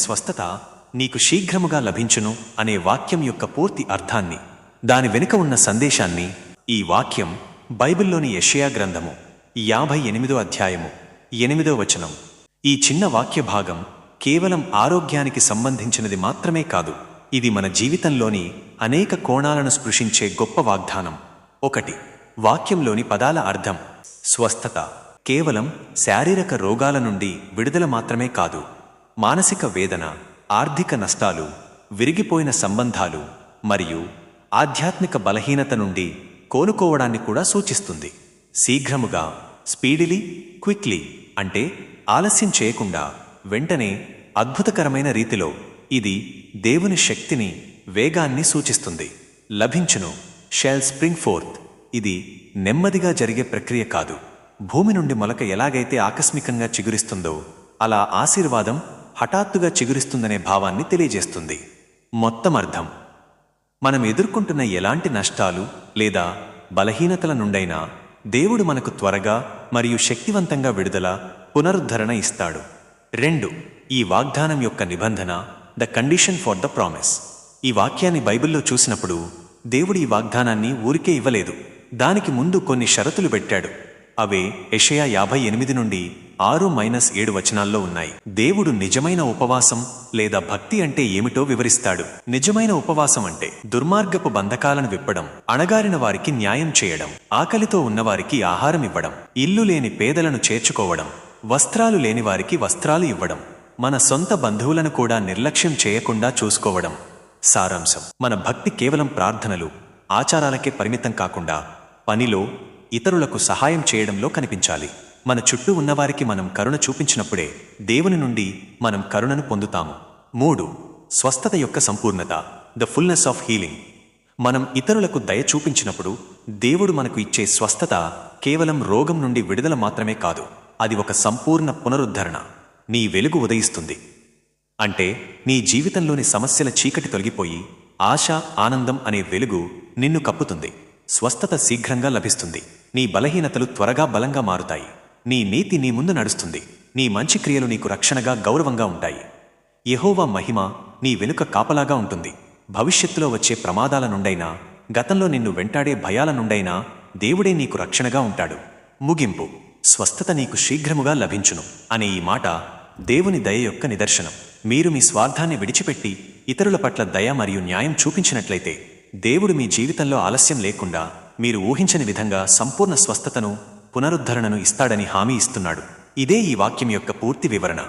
స్వస్థత నీకు శీఘ్రముగా లభించును అనే వాక్యం యొక్క పూర్తి అర్థాన్ని, దాని వెనుక ఉన్న సందేశాన్ని ఈ వాక్యం బైబిల్లోని యెషయా గ్రంథము 58వ అధ్యాయము 8వ వచనం. ఈ చిన్న వాక్య భాగం కేవలం ఆరోగ్యానికి సంబంధించినది మాత్రమే కాదు, ఇది మన జీవితంలోని అనేక కోణాలను స్పృశించే గొప్ప వాగ్దానం. 1. వాక్యంలోని పదాల అర్థం. స్వస్థత కేవలం శారీరక రోగాల నుండి విడుదల మాత్రమే కాదు, మానసిక వేదన, ఆర్థిక నష్టాలు, విరిగిపోయిన సంబంధాలు మరియు ఆధ్యాత్మిక బలహీనత నుండి కోలుకోవడాన్ని కూడా సూచిస్తుంది. శీఘ్రముగా, స్పీడిలీ, క్విక్లీ అంటే ఆలస్యం చేయకుండా, వెంటనే, అద్భుతకరమైన రీతిలో. ఇది దేవుని శక్తిని, వేగాన్ని సూచిస్తుంది. లభించును, షెల్ స్ప్రింగ్ ఫోర్త్. ఇది నెమ్మదిగా జరిగే ప్రక్రియ కాదు. భూమి నుండి మొలక ఎలాగైతే ఆకస్మికంగా చిగురిస్తుందో అలా ఆశీర్వాదం హఠాత్తుగా చిగురిస్తుందనే భావాన్ని తెలియజేస్తుంది. మొత్తం అర్థం, మనం ఎదుర్కొంటున్న ఎలాంటి నష్టాలు లేదా బలహీనతల నుండైనా దేవుడు మనకు త్వరగా మరియు శక్తివంతంగా విడుదల, పునరుద్ధరణ ఇస్తాడు. 2. ఈ వాగ్దానం యొక్క నిబంధన, the condition for the promise. ఈ వాక్యాన్ని బైబిల్లో చూసినప్పుడు దేవుడు ఈ వాగ్దానాన్ని ఊరికే ఇవ్వలేదు, దానికి ముందు కొన్ని షరతులు పెట్టాడు. అవే యెషయా 58 నుండి 6-7 వచనాల్లో ఉన్నాయి. దేవుడు నిజమైన ఉపవాసం లేదా భక్తి అంటే ఏమిటో వివరిస్తాడు. నిజమైన ఉపవాసం అంటే దుర్మార్గపు బంధకాలను విప్పడం, అణగారిన వారికి న్యాయం చేయడం, ఆకలితో ఉన్నవారికి ఆహారం ఇవ్వడం, ఇల్లు లేని పేదలను చేర్చుకోవడం, వస్త్రాలు లేని వారికి వస్త్రాలు ఇవ్వడం, మన సొంత బంధువులను కూడా నిర్లక్ష్యం చేయకుండా చూసుకోవడం. సారాంశం, మన భక్తి కేవలం ప్రార్థనలు, ఆచారాలకే పరిమితం కాకుండా పనిలో, ఇతరులకు సహాయం చేయడంలో కనిపించాలి. మన చుట్టూ ఉన్నవారికి మనం కరుణ చూపించినప్పుడే దేవుని నుండి మనం కరుణను పొందుతాము. 3. స్వస్థత యొక్క సంపూర్ణత, ద ఫుల్నెస్ ఆఫ్ హీలింగ్. మనం ఇతరులకు దయ చూపించినప్పుడు దేవుడు మనకు ఇచ్చే స్వస్థత కేవలం రోగం నుండి విడుదల మాత్రమే కాదు, అది ఒక సంపూర్ణ పునరుద్ధరణ. నీ వెలుగు ఉదయిస్తుంది అంటే నీ జీవితంలోని సమస్యల చీకటి తొలగిపోయి ఆశ, ఆనందం అనే వెలుగు నిన్ను కప్పుతుంది. స్వస్థత శీఘ్రంగా లభిస్తుంది. నీ బలహీనతలు త్వరగా బలంగా మారుతాయి. నీ నీతి నీ ముందు నడుస్తుంది. నీ మంచి క్రియలు నీకు రక్షణగా, గౌరవంగా ఉంటాయి. యెహోవా మహిమ నీ వెనుక కాపలాగా ఉంటుంది. భవిష్యత్తులో వచ్చే ప్రమాదాల నుండైనా, గతంలో నిన్ను వెంటాడే భయాల నుండైనా దేవుడే నీకు రక్షణగా ఉంటాడు. ముగింపు, స్వస్థత నీకు శీఘ్రముగా లభించును అనే ఈ మాట దేవుని దయ యొక్క నిదర్శనం. మీరు మీ స్వార్థాన్ని విడిచిపెట్టి ఇతరుల పట్ల దయ మరియు న్యాయం చూపించినట్లయితే దేవుడు మీ జీవితంలో ఆలస్యం లేకుండా, మీరు ఊహించని విధంగా సంపూర్ణ స్వస్థతను, పునరుద్ధరణను ఇస్తాడని హామీ ఇస్తున్నాడు. ఇదే ఈ వాక్యం యొక్క పూర్తి వివరణ.